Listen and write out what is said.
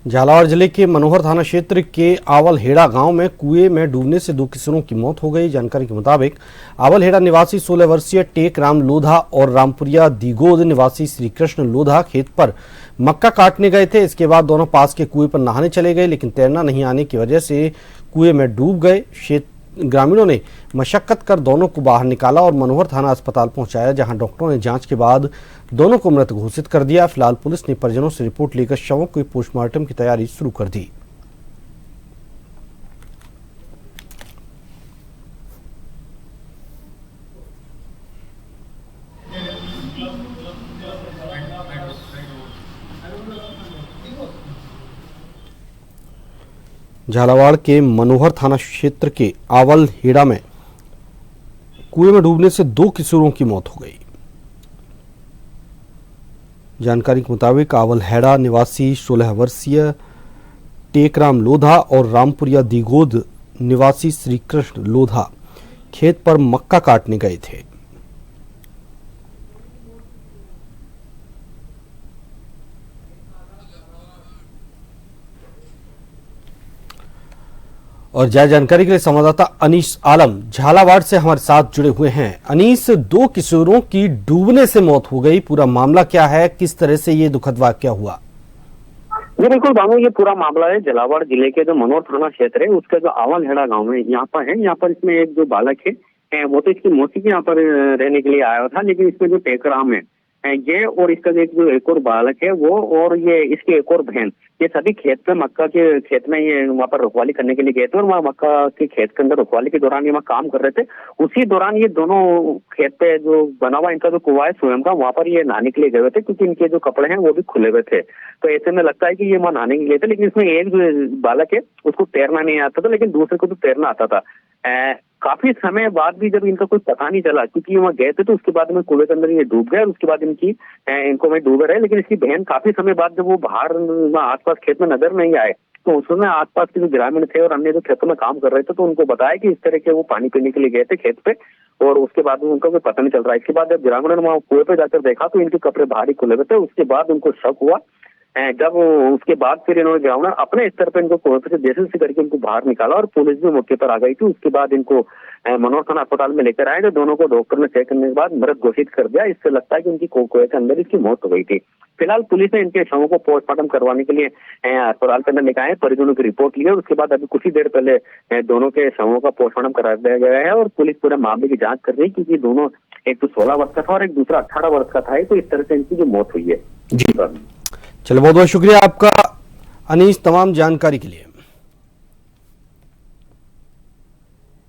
झालावाड़ जिले के मनोहर थाना क्षेत्र के आवलहेड़ा गांव में कुएं में डूबने से 2 किशोरों की मौत हो गई। जानकारी के मुताबिक आवलहेड़ा निवासी 16 वर्षीय टेक राम लोधा और रामपुरिया दिगोद निवासी श्री कृष्ण लोधा खेत पर मक्का काटने गए थे। इसके बाद दोनों पास के कुएं पर नहाने चले गए, लेकिन तैरना नहीं आने की वजह से कुएं में डूब गए। ग्रामीणों ने मशक्कत कर दोनों को बाहर निकाला और मनोहर थाना अस्पताल पहुंचाया, जहां डॉक्टरों ने जांच के बाद दोनों को मृत घोषित कर दिया। फिलहाल पुलिस ने परिजनों से रिपोर्ट लेकर शवों की पोस्टमार्टम की तैयारी शुरू कर दी। झालावाड़ के मनोहर थाना क्षेत्र के आवलहेड़ा में कुएं में डूबने से 2 किशोरों की मौत हो गई। जानकारी के मुताबिक आवलहेड़ा निवासी 16 वर्षीय टेकराम लोधा और रामपुरिया दिगोद निवासी श्री कृष्ण लोधा खेत पर मक्का काटने गए थे। और ज्यादा जानकारी के लिए संवाददाता अनीस आलम झालावाड़ से हमारे साथ जुड़े हुए हैं। अनीस, 2 किशोरों की डूबने से मौत हो गई, पूरा मामला क्या है, किस तरह से ये दुखद वाकया हुआ? जी बिल्कुल बाबू, ये पूरा मामला है झालावाड़ जिले के जो मनोहर थाना क्षेत्र है उसका जो आवलहेड़ा गांव है, यहाँ पर है। यहाँ पर इसमें एक जो बालक है वो तो इसकी मौसी के यहाँ पर रहने के लिए आया था, लेकिन इसमें जो टेकराम है ये और इसका जो एक और बालक है वो और ये इसकी एक और बहन, ये सभी खेत पे मक्का के खेत में ये वहाँ पर रखवाली करने के लिए गए थे और वहाँ मक्का के खेत के अंदर रखवाली के दौरान ये वहाँ काम कर रहे थे। उसी दौरान ये दोनों खेत पे जो बना हुआ इनका जो कुआं है स्वयं का, वहाँ पर ये नहाने के लिए गए थे, क्योंकि इनके जो कपड़े हैं वो भी खुले हुए थे। तो ऐसे में लगता है कि ये वहाँ नहाने के लिए थे, लेकिन इसमें एक जो बालक है उसको तैरना नहीं आता था, लेकिन दूसरे को तो तैरना आता था। काफी समय बाद भी जब इनका कोई पता नहीं चला, क्योंकि वहाँ गए थे तो उसके बाद में कुएं के अंदर ये डूब गए और उसके बाद इनको में डूबे रहे। लेकिन इसकी बहन काफी समय बाद जब वो बाहर आसपास खेत में नजर नहीं आए तो उसमें आसपास के जो ग्रामीण थे और अन्य जो खेतों में काम कर रहे थे तो उनको बताया कि इस तरह के वो पानी पीने के लिए गए थे खेत पे और उसके बाद में उनको कोई पता नहीं चल रहा है। इसके बाद जब ग्रामीणों ने वहाँ कुएं पे जाकर देखा तो इनके कपड़े बाहर ही खुले हुए थे। उसके बाद उनको शक हुआ। जब उसके बाद फिर इन्होंने ग्रामीण अपने स्तर पर इनको कुएं से जैसे करके इनको बाहर निकाला और पुलिस भी मौके पर आ गई थी। उसके बाद इनको मनोहर थाना अस्पताल में लेकर आए, तो दोनों को डॉक्टर ने चेक करने के बाद मृत घोषित कर दिया। इससे लगता है कि उनकी कुएं के अंदर इसकी मौत हो गई थी। फिलहाल पुलिस ने इनके शवों को पोस्टमार्टम करवाने के लिए अस्पताल के अंदर लेकर आए, परिजनों की रिपोर्ट ली है। उसके बाद अभी कुछ ही देर पहले दोनों के शवों का पोस्टमार्टम करा दिया गया है और पुलिस पूरे मामले की जांच कर रही है, क्योंकि दोनों, एक तो 16 वर्ष का था और एक दूसरा 18 वर्ष का था। तो इस तरह से इनकी जो मौत हुई है। जी चलो, बहुत बहुत शुक्रिया आपका अनीस तमाम जानकारी के लिए।